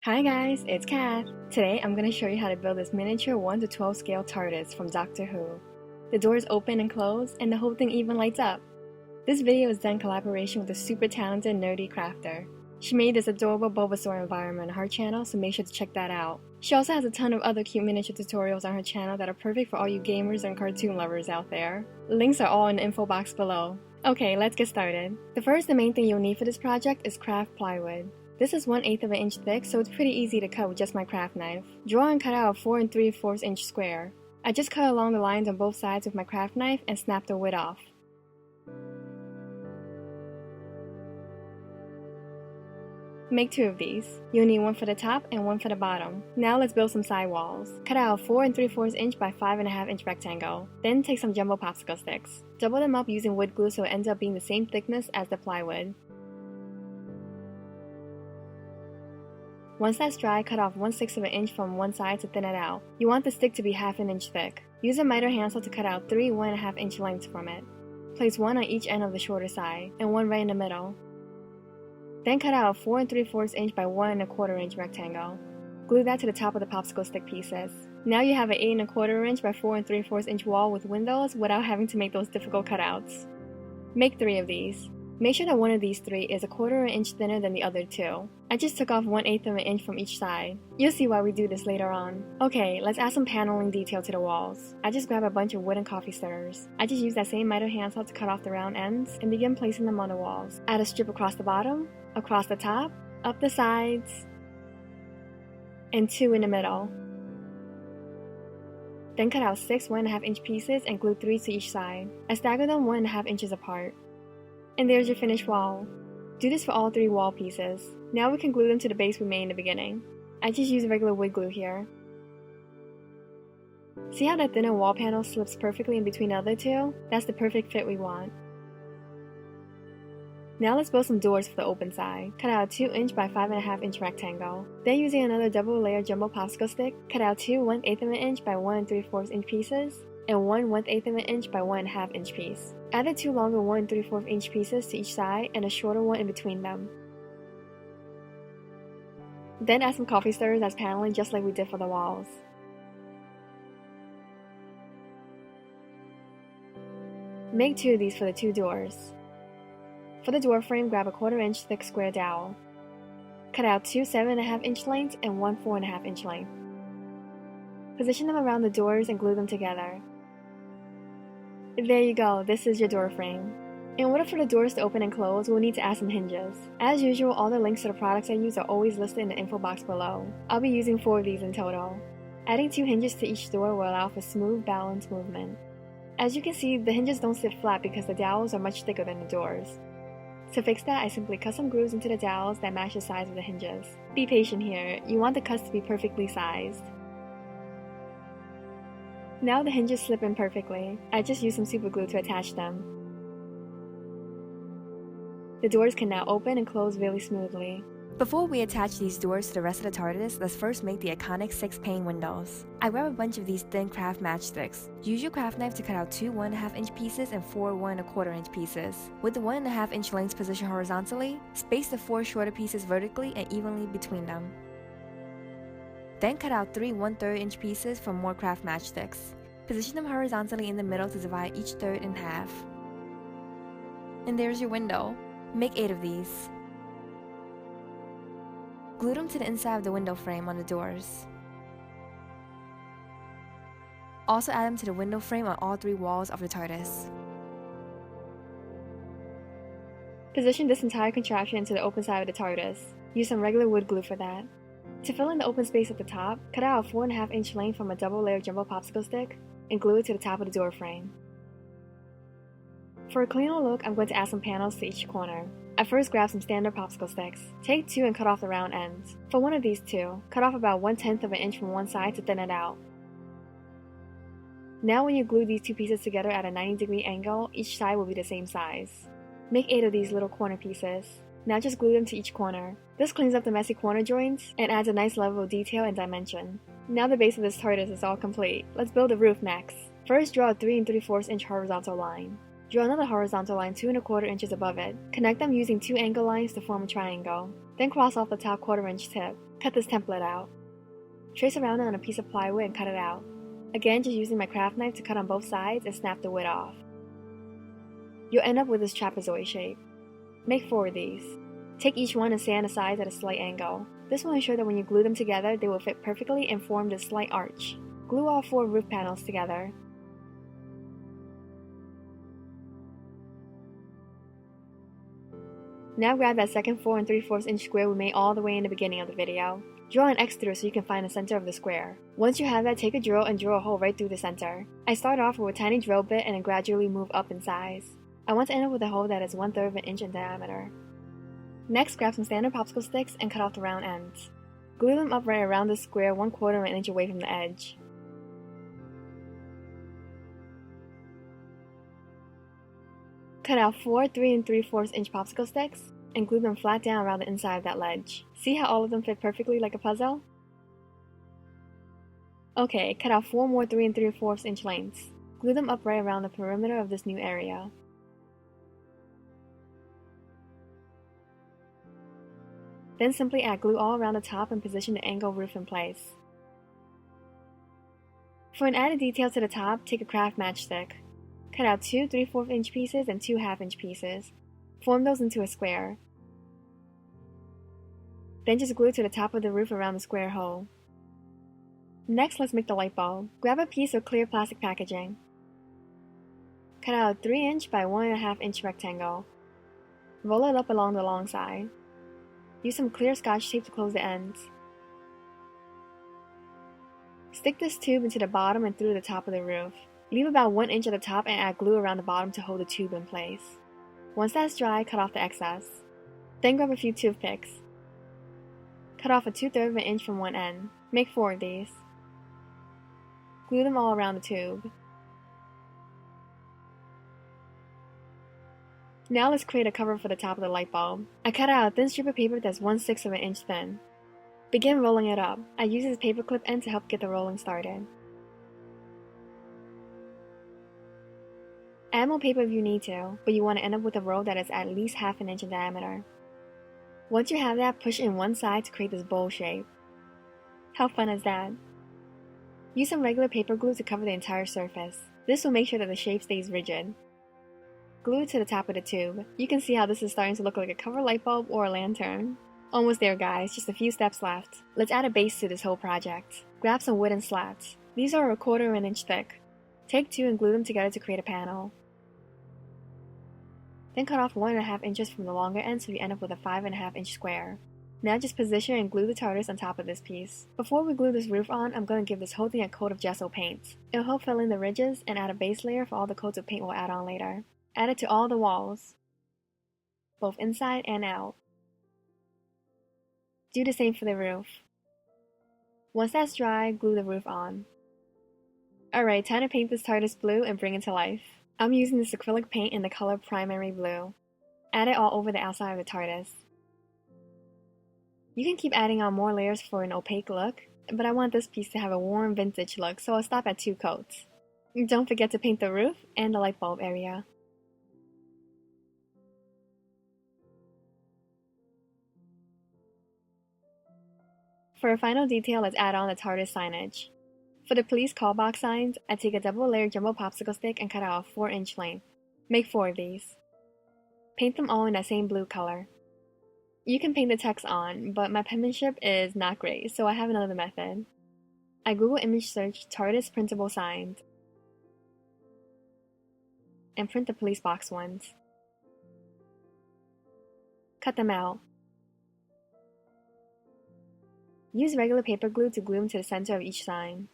Hi guys, it's Kat. Today I'm going to show you how to build this miniature 1 to 12 scale Tardis from Doctor Who. The doors open and close, and the whole thing even lights up. This video is done in collaboration with the super talented NerdeCrafter. She made this adorable Bulbasaur environment on her channel, so make sure to check that out. She also has a ton of other cute miniature tutorials on her channel that are perfect for all you gamers and cartoon lovers out there. Links are all in the info box below. Okay, let's get started. The first and main thing you'll need for this project is craft plywood. This is 1/8 of an inch thick, so it's pretty easy to cut with just my craft knife. Draw and cut out a 4 3/4 inch square. I just cut along the lines on both sides with my craft knife and snapped the wood off. Make 2 of these. You'll need one for the top and one for the bottom. Now let's build some side walls. Cut out a 4 3/4 inch by 5.5 inch rectangle. Then take some jumbo popsicle sticks. Double them up using wood glue so it ends up being the same thickness as the plywood. Once that's dry, cut off 1/6 of an inch from one side to thin it out. You want the stick to be 1/2 inch thick. Use a miter handsaw to cut out 3 1.5 inch lengths from it. Place one on each end of the shorter side, and one right in the middle. Then cut out a 4 3/4 inch by 1 1/4 inch rectangle. Glue that to the top of the popsicle stick pieces. Now you have an 8 1/4 inch by 4 3/4 inch wall with windows without having to make those difficult cutouts. Make 3 of these. Make sure that one of these 3 is 1/4 inch thinner than the other 2. I just took off 1/8 of an inch from each side. You'll see why we do this later on. Okay, let's add some paneling detail to the walls. I just grabbed a bunch of wooden coffee stirrers. I just used that same miter handsaw to cut off the round ends and begin placing them on the walls. Add a strip across the bottom, across the top, up the sides, and 2 in the middle. Then cut out 6 1.5 inch pieces and glue 3 to each side. I stagger them 1.5 inches apart. And there's your finished wall. Do this for all 3 wall pieces. Now we can glue them to the base we made in the beginning. I just use regular wood glue here. See how that thinner wall panel slips perfectly in between the other 2? That's the perfect fit we want. Now let's build some doors for the open side. Cut out a 2 inch by 5.5 inch rectangle. Then using another double layer jumbo popsicle stick, cut out 2 1/8 of an inch by 1 3/4 inch pieces and 1 1/8 of an inch by 1.5 inch piece. Add the 2 longer 1 3/4 inch pieces to each side and a shorter one in between them. Then add some coffee stirrers as paneling just like we did for the walls. Make 2 of these for the 2 doors. For the door frame, grab a 1/4 inch thick square dowel. Cut out 2 7.5 inch lengths and 1 4.5 inch length. Position them around the doors and glue them together. There you go, this is your door frame. In order for the doors to open and close, we'll need to add some hinges. As usual, all the links to the products I use are always listed in the info box below. I'll be using 4 of these in total. Adding 2 hinges to each door will allow for smooth, balanced movement. As you can see, the hinges don't sit flat because the dowels are much thicker than the doors. To fix that, I simply cut some grooves into the dowels that match the size of the hinges. Be patient here, you want the cuts to be perfectly sized. Now the hinges slip in perfectly. I just used some super glue to attach them. The doors can now open and close really smoothly. Before we attach these doors to the rest of the Tardis, let's first make the iconic 6-pane windows. I grabbed a bunch of these thin craft matchsticks. Use your craft knife to cut out 2 1.5 inch pieces and 4 1 1/4 inch pieces. With the 1.5 inch lengths positioned horizontally, space the 4 shorter pieces vertically and evenly between them. Then cut out 3 1/3 inch pieces from more craft matchsticks. Position them horizontally in the middle to divide each third in half. And there's your window. Make 8 of these. Glue them to the inside of the window frame on the doors. Also add them to the window frame on all 3 walls of the Tardis. Position this entire contraption into the open side of the Tardis. Use some regular wood glue for that. To fill in the open space at the top, cut out a 4.5 inch length from a double layer jumbo popsicle stick and glue it to the top of the door frame. For a cleaner look, I'm going to add some panels to each corner. I first grab some standard popsicle sticks. Take 2 and cut off the round ends. For one of these 2, cut off about 1/10 of an inch from one side to thin it out. Now when you glue these 2 pieces together at a 90-degree angle, each side will be the same size. Make 8 of these little corner pieces. Now just glue them to each corner. This cleans up the messy corner joints and adds a nice level of detail and dimension. Now the base of this Tardis is all complete. Let's build the roof next. First, draw a 3 3/4 inch horizontal line. Draw another horizontal line 2 1/4 inches above it. Connect them using 2 angle lines to form a triangle. Then cross off the top 1/4 inch tip. Cut this template out. Trace around it on a piece of plywood and cut it out. Again, just using my craft knife to cut on both sides and snap the wood off. You'll end up with this trapezoid shape. Make 4 of these. Take each one and stand the sides at a slight angle. This will ensure that when you glue them together, they will fit perfectly and form this slight arch. Glue all 4 roof panels together. Now grab that second 4 3/4 inch square we made all the way in the beginning of the video. Draw an X through so you can find the center of the square. Once you have that, take a drill and drill a hole right through the center. I start off with a tiny drill bit and then gradually move up in size. I want to end up with a hole that is 1/3 of an inch in diameter. Next, grab some standard popsicle sticks and cut off the round ends. Glue them up right around the square 1/4 of an inch away from the edge. Cut out 4 3 3/4 inch popsicle sticks and glue them flat down around the inside of that ledge. See how all of them fit perfectly like a puzzle? Okay, cut out 4 more 3 3/4 inch lengths. Glue them up right around the perimeter of this new area. Then simply add glue all around the top and position the angle roof in place. For an added detail to the top, take a craft matchstick. Cut out 2 3/4 inch pieces and 2 1/2 inch pieces. Form those into a square. Then just glue to the top of the roof around the square hole. Next, let's make the light bulb. Grab a piece of clear plastic packaging. Cut out a 3 inch by 1 1/2 inch rectangle. Roll it up along the long side. Use some clear scotch tape to close the ends. Stick this tube into the bottom and through the top of the roof. Leave about 1 inch at the top and add glue around the bottom to hold the tube in place. Once that's dry, cut off the excess. Then grab a few toothpicks. Cut off a 2/3 of an inch from one end. Make 4 of these. Glue them all around the tube. Now let's create a cover for the top of the light bulb. I cut out a thin strip of paper that's 1/6 of an inch thin. Begin rolling it up. I use this paperclip end to help get the rolling started. Add more paper if you need to, but you want to end up with a roll that is at least 1/2 an inch in diameter. Once you have that, push in one side to create this bowl shape. How fun is that? Use some regular paper glue to cover the entire surface. This will make sure that the shape stays rigid. Glue it to the top of the tube. You can see how this is starting to look like a cover light bulb or a lantern. Almost there, guys, just a few steps left. Let's add a base to this whole project. Grab some wooden slats. These are 1/4 of an inch thick. Take 2 and glue them together to create a panel. Then cut off 1 1/2 inches from the longer end so you end up with a 5 1/2 inch square. Now just position and glue the Tardis on top of this piece. Before we glue this roof on, I'm going to give this whole thing a coat of gesso paint. It'll help fill in the ridges and add a base layer for all the coats of paint we'll add on later. Add it to all the walls, both inside and out. Do the same for the roof. Once that's dry, glue the roof on. Alright, time to paint this Tardis blue and bring it to life. I'm using this acrylic paint in the color Primary Blue. Add it all over the outside of the Tardis. You can keep adding on more layers for an opaque look, but I want this piece to have a warm vintage look, so I'll stop at 2 coats. Don't forget to paint the roof and the light bulb area. For a final detail, let's add on the Tardis signage. For the police call box signs, I take a double-layered jumbo popsicle stick and cut out a 4 inch length. Make 4 of these. Paint them all in that same blue color. You can paint the text on, but my penmanship is not great, so I have another method. I Google image search Tardis printable signs and print the police box ones. Cut them out. Use regular paper glue to glue them to the center of each sign.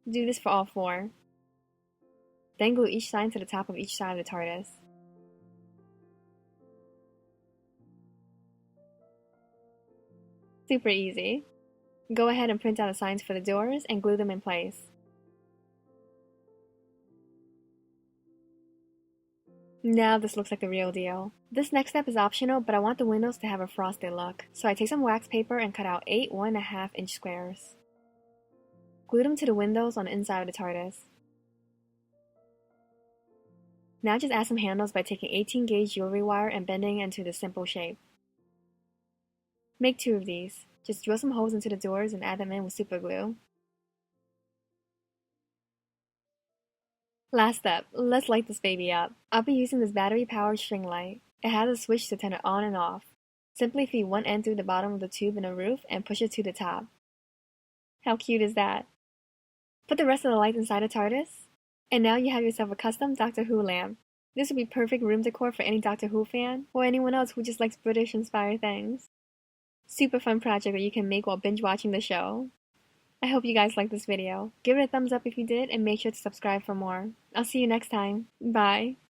Do this for all 4. Then glue each sign to the top of each side of the Tardis. Super easy. Go ahead and print out the signs for the doors and glue them in place. Now this looks like the real deal. This next step is optional, but I want the windows to have a frosted look, so I take some wax paper and cut out 8 1 1/2 inch squares. Glue them to the windows on the inside of the Tardis. Now just add some handles by taking 18 gauge jewelry wire and bending it into this simple shape. Make 2 of these. Just drill some holes into the doors and add them in with super glue. Last step, let's light this baby up. I'll be using this battery-powered string light. It has a switch to turn it on and off. Simply feed one end through the bottom of the tube in the roof and push it to the top. How cute is that? Put the rest of the lights inside a Tardis, and now you have yourself a custom Doctor Who lamp. This would be perfect room decor for any Doctor Who fan, or anyone else who just likes British-inspired things. Super fun project that you can make while binge watching the show. I hope you guys liked this video. Give it a thumbs up if you did, and make sure to subscribe for more. I'll see you next time. Bye!